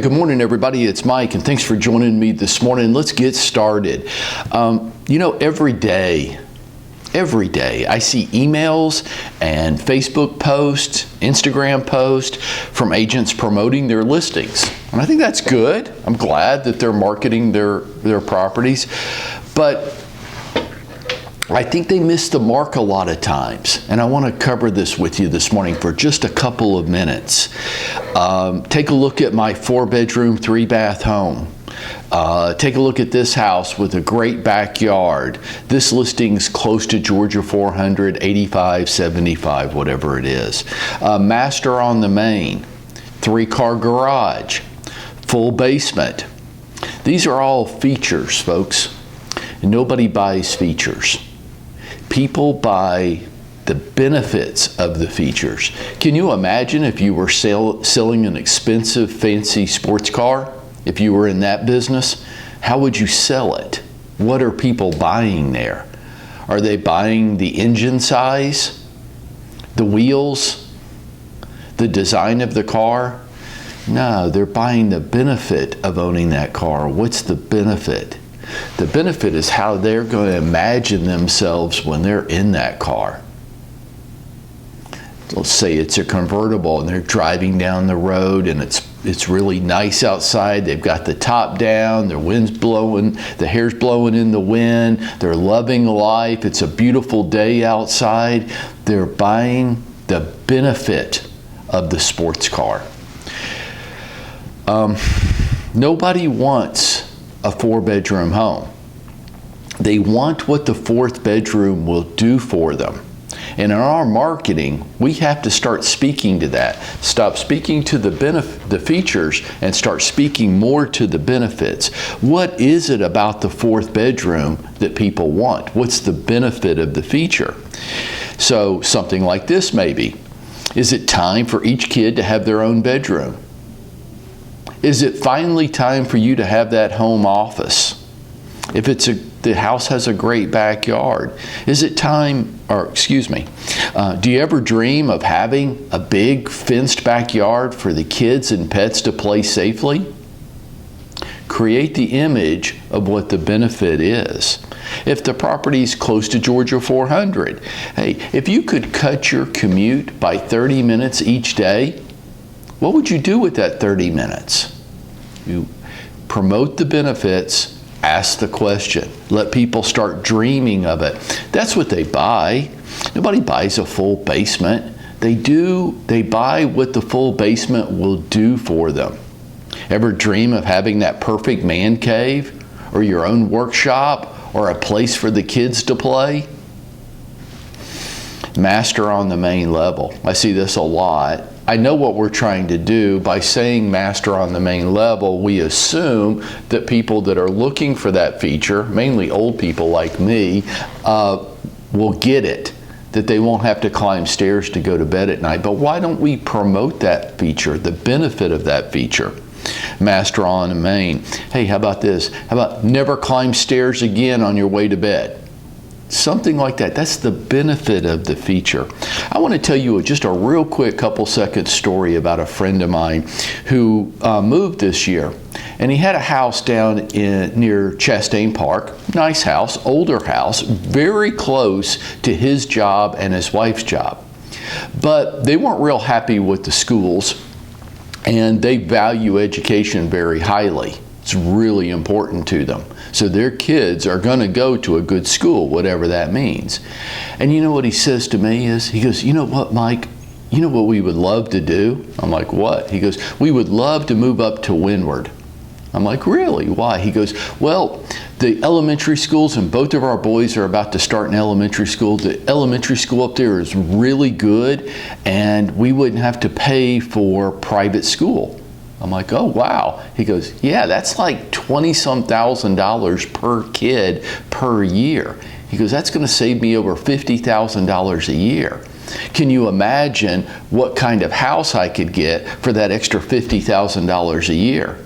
Good morning, everybody. It's Mike, and thanks for joining me this morning. Let's get started. Every day I see emails and Facebook posts, Instagram posts from agents promoting their listings. And I think that's good. I'm glad that they're marketing their properties. But I think they miss the mark a lot of times, and I want to cover this with you this morning for just a couple of minutes. Take a look at my 4-bedroom, 3-bath home. Take a look at this house with a great backyard. This listing's close to Georgia 400, 85, 75, whatever it is. Master on the main, 3-car garage, full basement. These are all features, folks. Nobody buys features. People buy the benefits of the features. Can you imagine if you were selling an expensive, fancy sports car? If you were in that business, how would you sell it? What are people buying there? Are they buying the engine size, the wheels, the design of the car? No, they're buying the benefit of owning that car. What's the benefit? The benefit is how they're going to imagine themselves when they're in that car. Let's say it's a convertible and they're driving down the road and it's really nice outside. They've got the top down, the wind's blowing, the hair's blowing in the wind. They're loving life. It's a beautiful day outside. They're buying the benefit of the sports car. Nobody wants a 4-bedroom home. They want what the 4th bedroom will do for them. And in our marketing, we have to start speaking to that. Stop speaking to the features and start speaking more to the benefits. What is it about the 4th bedroom that people want? What's the benefit of the feature? So something like this maybe. Is it time for each kid to have their own bedroom? Is it finally time for you to have that home office? If the house has a great backyard, is it time, do you ever dream of having a big fenced backyard for the kids and pets to play safely? Create the image of what the benefit is. If the property's close to Georgia 400, hey, if you could cut your commute by 30 minutes each day, what would you do with that 30 minutes? You promote the benefits, ask the question. Let people start dreaming of it. That's what they buy. Nobody buys a full basement. They buy what the full basement will do for them. Ever dream of having that perfect man cave or your own workshop or a place for the kids to play? Master on the main level. I see this a lot. I know what we're trying to do. By saying master on the main level, we assume that people that are looking for that feature, mainly old people like me, will get it, that they won't have to climb stairs to go to bed at night. But why don't we promote that feature, the benefit of that feature? Master on the main. Hey, how about this? How about never climb stairs again on your way to bed? Something like that. That's the benefit of the feature. I want to tell you just a real quick couple-second story about a friend of mine who moved this year. And he had a house down near Chastain Park. Nice house, older house, very close to his job and his wife's job. But they weren't real happy with the schools, and they value education very highly. It's really important to them. So their kids are going to go to a good school, whatever that means. And you know what he says to me is, he goes, you know what, Mike, you know what we would love to do? I'm like, what? He goes, we would love to move up to Windward. I'm like, really? Why? He goes, well, the elementary schools, and both of our boys are about to start in elementary school. The elementary school up there is really good, and we wouldn't have to pay for private school. I'm like, oh, wow. He goes, yeah, that's like $20-some thousand per kid per year. He goes, that's going to save me over $50,000 a year. Can you imagine what kind of house I could get for that extra $50,000 a year?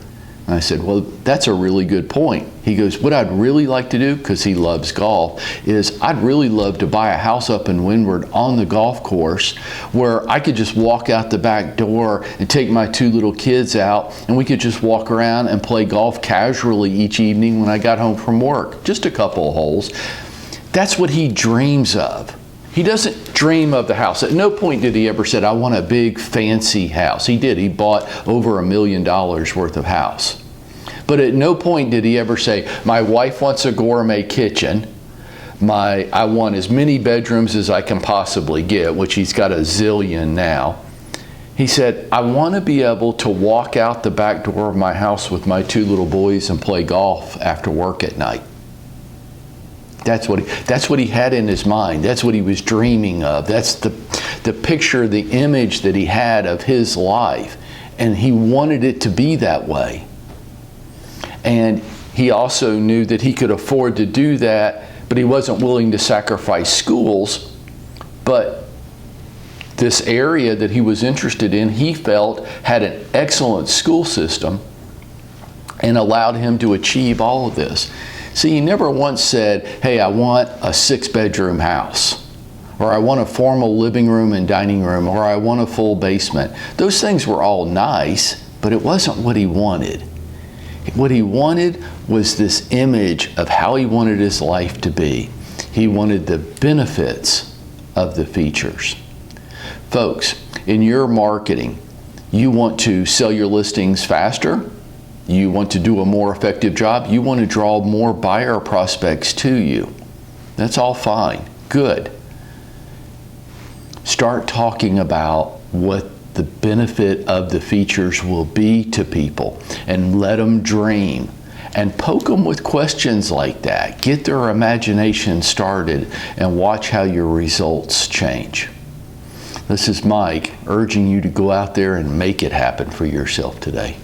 And I said, well, that's a really good point. He goes, what I'd really like to do, because he loves golf, is I'd really love to buy a house up in Windward on the golf course where I could just walk out the back door and take my 2 little kids out, and we could just walk around and play golf casually each evening when I got home from work. Just a couple of holes. That's what he dreams of. He doesn't dream of the house. At no point did he ever say, I want a big fancy house. He did. He bought over $1 million worth of house. But at no point did he ever say, my wife wants a gourmet kitchen. I want as many bedrooms as I can possibly get, which he's got a zillion now. He said, I want to be able to walk out the back door of my house with my 2 little boys and play golf after work at night. That's what he had in his mind. That's what he was dreaming of. That's the picture, the image that he had of his life. And he wanted it to be that way. And he also knew that he could afford to do that, but he wasn't willing to sacrifice schools. But this area that he was interested in, he felt had an excellent school system and allowed him to achieve all of this. See, he never once said, hey, I want a 6-bedroom house, or I want a formal living room and dining room, or I want a full basement. Those things were all nice, but it wasn't what he wanted. What he wanted was this image of how he wanted his life to be. He wanted the benefits of the features. Folks, in your marketing, you want to sell your listings faster? You want to do a more effective job? You want to draw more buyer prospects to you? That's all fine. Good. Start talking about what the benefit of the features will be to people, and let them dream. And poke them with questions like that. Get their imagination started and watch how your results change. This is Mike urging you to go out there and make it happen for yourself today.